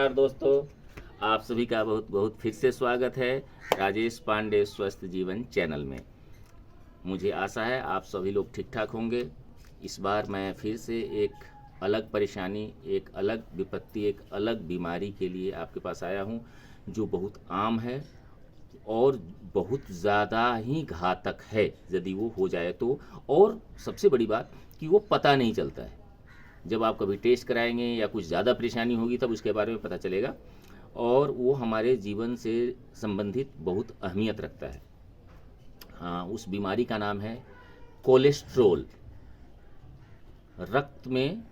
नमस्कार दोस्तों, आप सभी का बहुत बहुत फिर से स्वागत है राजेश पांडे स्वस्थ जीवन चैनल में। मुझे आशा है आप सभी लोग ठीक ठाक होंगे। इस बार मैं फिर से एक अलग परेशानी, एक अलग विपत्ति, एक अलग बीमारी के लिए आपके पास आया हूं, जो बहुत आम है और बहुत ज़्यादा ही घातक है यदि वो हो जाए तो। और सबसे बड़ी बात कि वो पता नहीं चलता है। जब आप कभी टेस्ट कराएंगे या कुछ ज़्यादा परेशानी होगी तब उसके बारे में पता चलेगा, और वो हमारे जीवन से संबंधित बहुत अहमियत रखता है। हाँ, उस बीमारी का नाम है कोलेस्ट्रोल। रक्त में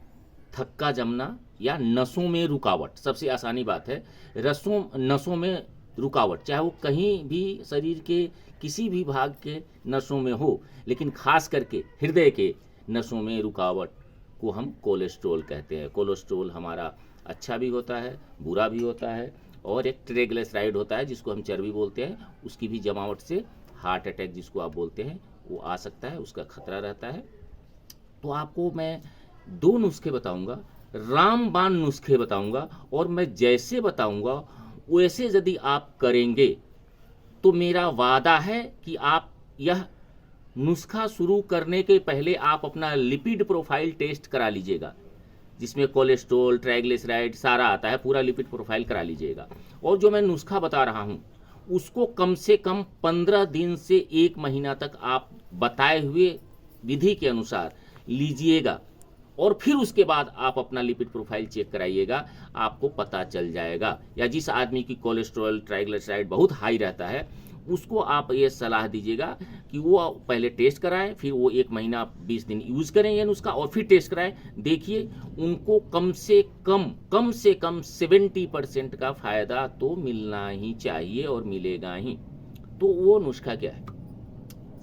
थक्का जमना या नसों में रुकावट, सबसे आसानी बात है। नसों में रुकावट, चाहे वो कहीं भी शरीर के किसी भी भाग के नसों में हो, लेकिन खास करके हृदय के नसों में रुकावट को हम कोलेस्ट्रोल कहते हैं। कोलेस्ट्रोल हमारा अच्छा भी होता है, बुरा भी होता है, और एक ट्राइग्लिसराइड होता है जिसको हम चर्बी बोलते हैं। उसकी भी जमावट से हार्ट अटैक जिसको आप बोलते हैं वो आ सकता है, उसका खतरा रहता है। तो आपको मैं दो नुस्खे बताऊंगा, रामबाण नुस्खे बताऊंगा, और मैं जैसे बताऊंगा वैसे यदि आप करेंगे तो मेरा वादा है कि आप यह नुस्खा शुरू करने के पहले आप अपना लिपिड प्रोफाइल टेस्ट करा लीजिएगा, जिसमें कोलेस्ट्रॉल, ट्राइग्लिसराइड सारा आता है। पूरा लिपिड प्रोफाइल करा लीजिएगा। और जो मैं नुस्खा बता रहा हूं उसको कम से कम 15 दिन से 1 महीना तक आप बताए हुए विधि के अनुसार लीजिएगा, और फिर उसके बाद आप अपना लिपिड प्रोफाइल चेक कराइएगा, आपको पता चल जाएगा। या जिस आदमी की कोलेस्ट्रॉल, ट्राइग्लिसराइड बहुत हाई रहता है उसको आप ये सलाह दीजिएगा कि वो पहले टेस्ट कराएं, फिर वो 1 महीना 20 दिन यूज करें ये नुस्खा, और फिर टेस्ट कराएं। देखिए उनको कम से कम 70% का फायदा तो मिलना ही चाहिए, और मिलेगा ही। तो वो नुस्खा क्या है?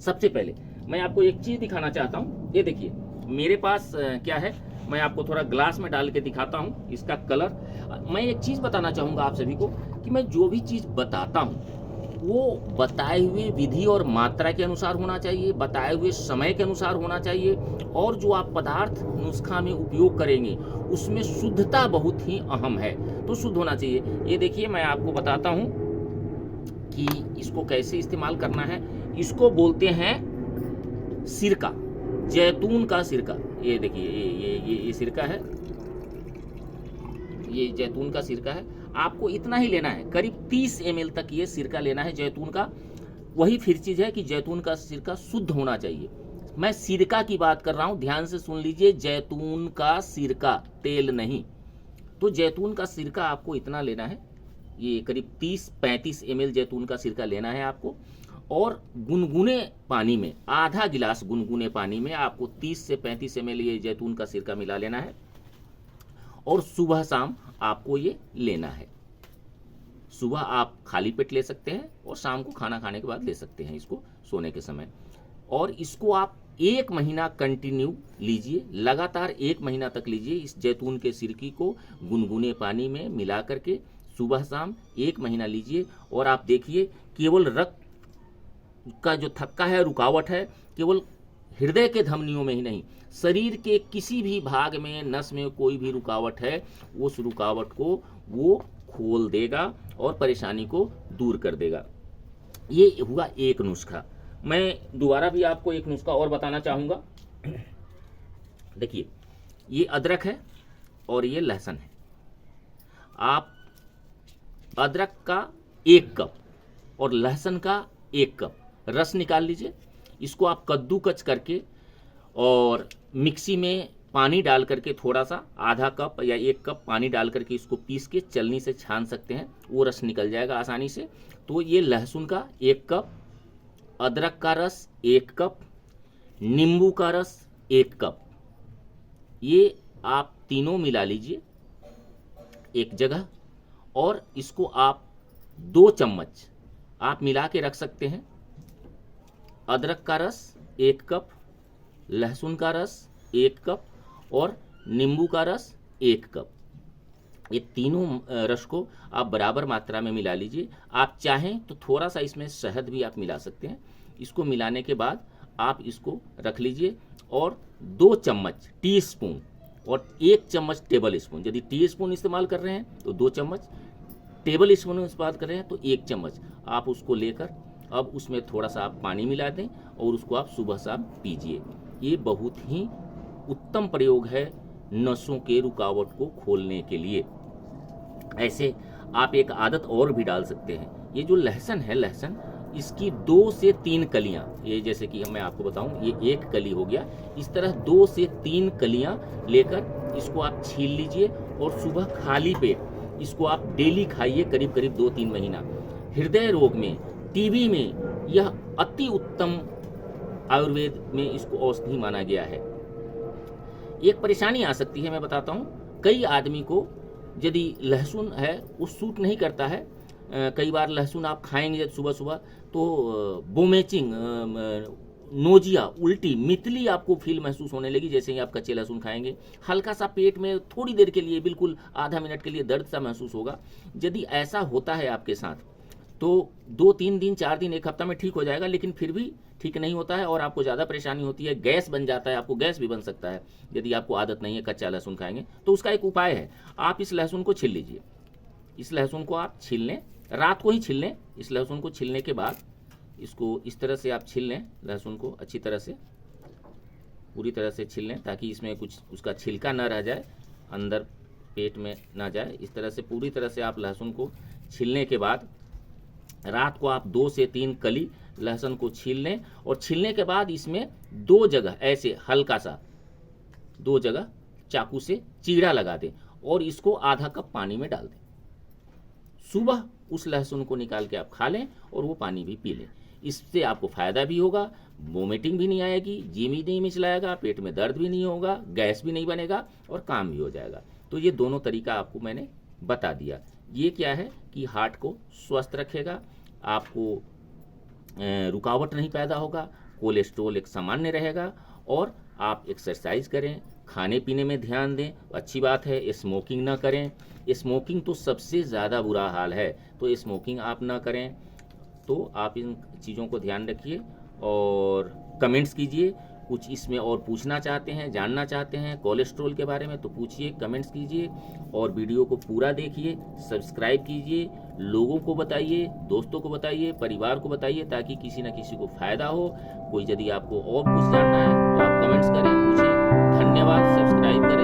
सबसे पहले मैं आपको एक चीज दिखाना चाहता हूं। ये देखिए मेरे पास क्या है, मैं आपको थोड़ा ग्लास में डाल के दिखाता हूं इसका कलर। मैं एक चीज बताना चाहूंगा आप सभी को कि मैं जो भी चीज बताता हूं वो बताए हुए विधि और मात्रा के अनुसार होना चाहिए, बताए हुए समय के अनुसार होना चाहिए, और जो आप पदार्थ नुस्खा में उपयोग करेंगे उसमें शुद्धता बहुत ही अहम है, तो शुद्ध होना चाहिए। ये देखिए मैं आपको बताता हूं कि इसको कैसे इस्तेमाल करना है। इसको बोलते हैं सिरका, जैतून का सिरका। ये देखिए ये सिरका है, ये जैतून का सिरका है। आपको इतना ही लेना है, करीब 30 ml तक ये सिरका लेना है जैतून का। वही फिर चीज है कि जैतून का सिरका शुद्ध होना चाहिए। मैं सिरका की बात कर रहा हूं, ध्यान से सुन लीजिए, जैतून का सिरका, तेल नहीं। तो जैतून का सिरका आपको इतना लेना है, ये करीब 30-35 ml जैतून का सिरका लेना है आपको। और गुनगुने पानी में, आधा गिलास गुनगुने पानी में आपको 30 से 35 ml ये जैतून का सिरका मिला लेना है, और सुबह शाम आपको ये लेना है। सुबह आप खाली पेट ले सकते हैं, और शाम को खाना खाने के बाद ले सकते हैं इसको सोने के समय। और इसको आप 1 महीना कंटिन्यू लीजिए, लगातार 1 महीना तक लीजिए। इस जैतून के सिरकी को गुनगुने पानी में मिला करके सुबह शाम 1 महीना लीजिए, और आप देखिए केवल रक्त का जो थक्का है, रुकावट है, केवल हृदय के धमनियों में ही नहीं, शरीर के किसी भी भाग में, नस में कोई भी रुकावट है, उस रुकावट को वो खोल देगा और परेशानी को दूर कर देगा। ये हुआ एक नुस्खा। मैं दोबारा भी आपको एक नुस्खा और बताना चाहूँगा। देखिए ये अदरक है और ये लहसुन है। आप अदरक का 1 कप और लहसुन का 1 कप रस निकाल लीजिए। इसको आप कद्दूकस करके और मिक्सी में पानी डाल करके, थोड़ा सा आधा कप या 1 कप पानी डाल करके इसको पीस के चलनी से छान सकते हैं, वो रस निकल जाएगा आसानी से। तो ये लहसुन का 1 कप, अदरक का रस 1 कप, नींबू का रस 1 कप, ये आप तीनों मिला लीजिए एक जगह, और इसको आप 2 चम्मच आप मिला के रख सकते हैं। अदरक का रस 1 कप, लहसुन का रस 1 कप, और नींबू का रस 1 कप। ये तीनों रस को आप बराबर मात्रा में मिला लीजिए। आप चाहें तो थोड़ा सा इसमें शहद भी आप मिला सकते हैं। इसको मिलाने के बाद आप इसको रख लीजिए, और 2 चम्मच टीस्पून और 1 चम्मच टेबल स्पून, यदि टी स्पून इस्तेमाल कर रहे हैं तो 2 चम्मच, टेबल स्पून इस्तेमाल कर रहे हैं तो 1 चम्मच आप उसको लेकर अब उसमें थोड़ा सा आप पानी मिला दें और उसको आप सुबह शाम पीजिए। ये बहुत ही उत्तम प्रयोग है नसों के रुकावट को खोलने के लिए। ऐसे आप एक आदत और भी डाल सकते हैं। ये जो लहसुन है, लहसुन इसकी 2 से 3 कलियां, ये जैसे कि मैं आपको बताऊं, ये 1 कली हो गया, इस तरह 2 से 3 कलियां लेकर इसको आप छील लीजिए और सुबह खाली पेट इसको आप डेली खाइए, करीब करीब 2-3 महीना। हृदय रोग में, टीबी में यह अति उत्तम आयुर्वेद में इसको औषधि माना गया है। एक परेशानी आ सकती है, मैं बताता हूँ। कई आदमी को यदि लहसुन है वो सूट नहीं करता है। कई बार लहसुन आप खाएंगे सुबह सुबह तो बोमेचिंग, नोजिया, उल्टी, मितली आपको फील महसूस होने लगी जैसे ही आप कच्चे लहसुन खाएंगे। हल्का सा पेट में थोड़ी देर के लिए, बिल्कुल आधा मिनट के लिए दर्द सा महसूस होगा। यदि ऐसा होता है आपके साथ तो 2-3 दिन, 4 दिन, 1 हफ्ता में ठीक हो जाएगा, लेकिन फिर भी ठीक नहीं होता है और आपको ज़्यादा परेशानी होती है, गैस बन जाता है, आपको गैस भी बन सकता है यदि आपको आदत नहीं है कच्चा लहसुन खाएंगे। तो उसका एक उपाय है, आप इस लहसुन को छील लीजिए। इस लहसुन को आप छील लें, रात को ही छील लें। इस लहसुन को छीलने के बाद इसको इस तरह से आप छील लें, लहसुन को अच्छी तरह से, पूरी तरह से छील लें ताकि इसमें कुछ उसका छिलका ना रह जाए, अंदर पेट में ना जाए। इस तरह से पूरी तरह से आप लहसुन को छीलने के बाद रात को आप 2 से 3 कली लहसुन को छील लें और छीलने के बाद इसमें 2 जगह ऐसे हल्का सा 2 जगह चाकू से चीरा लगा दें और इसको आधा कप पानी में डाल दें। सुबह उस लहसुन को निकाल के आप खा लें और वो पानी भी पी लें। इससे आपको फ़ायदा भी होगा, वोमिटिंग भी नहीं आएगी, जी भी नहीं मिचलाएगा, पेट में दर्द भी नहीं होगा, गैस भी नहीं बनेगा और काम भी हो जाएगा। तो ये दोनों तरीका आपको मैंने बता दिया। ये क्या है कि हार्ट को स्वस्थ रखेगा, आपको रुकावट नहीं पैदा होगा, कोलेस्ट्रॉल एक सामान्य रहेगा और आप एक्सरसाइज करें, खाने पीने में ध्यान दें। अच्छी बात है, स्मोकिंग ना करें। स्मोकिंग तो सबसे ज़्यादा बुरा हाल है, तो स्मोकिंग आप ना करें। तो आप इन चीज़ों को ध्यान रखिए और कमेंट्स कीजिए। कुछ इसमें और पूछना चाहते हैं, जानना चाहते हैं कोलेस्ट्रॉल के बारे में तो पूछिए, कमेंट्स कीजिए और वीडियो को पूरा देखिए, सब्सक्राइब कीजिए, लोगों को बताइए, दोस्तों को बताइए, परिवार को बताइए ताकि किसी न किसी को फ़ायदा हो। कोई यदि आपको और कुछ जानना है तो आप कमेंट्स करें, पूछें। धन्यवाद, सब्सक्राइब करें।